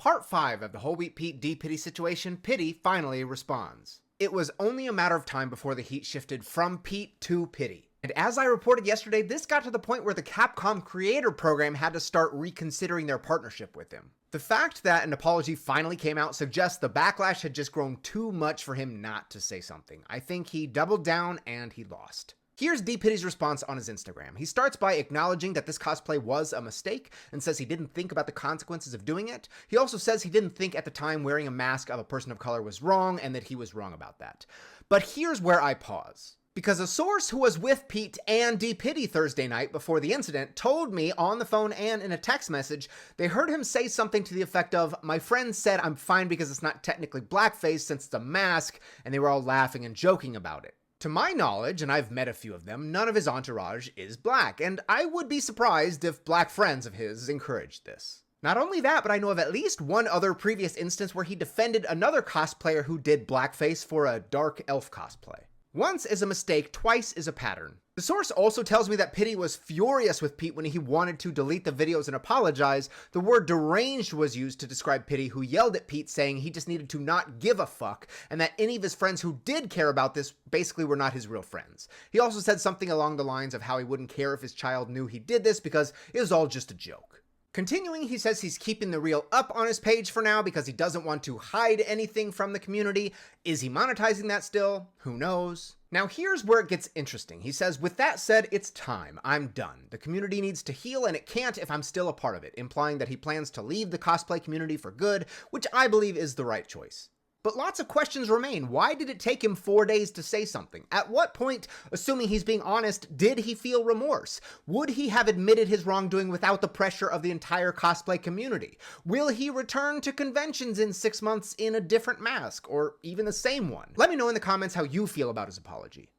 Part 5 of the Whole Wheat Pete DPiddy situation, Piddy finally responds. It was only a matter of time before the heat shifted from Pete to Piddy. And as I reported yesterday, this got to the point where the Capcom creator program had to start reconsidering their partnership with him. The fact that an apology finally came out suggests the backlash had just grown too much for him not to say something. I think he doubled down and he lost. Here's DPiddy's response on his Instagram. He starts by acknowledging that this cosplay was a mistake and says he didn't think about the consequences of doing it. He also says he didn't think at the time wearing a mask of a person of color was wrong and that he was wrong about that. But here's where I pause. Because a source who was with Pete and DPiddy Thursday night before the incident told me on the phone and in a text message they heard him say something to the effect of, "My friend said I'm fine because it's not technically blackface since it's a mask," and they were all laughing and joking about it. To my knowledge, and I've met a few of them, none of his entourage is black, and I would be surprised if black friends of his encouraged this. Not only that, but I know of at least one other previous instance where he defended another cosplayer who did blackface for a dark elf cosplay. Once is a mistake, twice is a pattern. The source also tells me that Piddy was furious with Pete when he wanted to delete the videos and apologize. The word deranged was used to describe Piddy, who yelled at Pete saying he just needed to not give a fuck, and that any of his friends who did care about this basically were not his real friends. He also said something along the lines of how he wouldn't care if his child knew he did this because it was all just a joke. Continuing, he says he's keeping the reel up on his page for now because he doesn't want to hide anything from the community. Is he monetizing that still? Who knows? Now here's where it gets interesting. He says, "With that said, it's time. I'm done. The community needs to heal and it can't if I'm still a part of it," implying that he plans to leave the cosplay community for good, which I believe is the right choice. But lots of questions remain. Why did it take him 4 days to say something? At what point, assuming he's being honest, did he feel remorse? Would he have admitted his wrongdoing without the pressure of the entire cosplay community? Will he return to conventions in 6 months in a different mask, or even the same one? Let me know in the comments how you feel about his apology.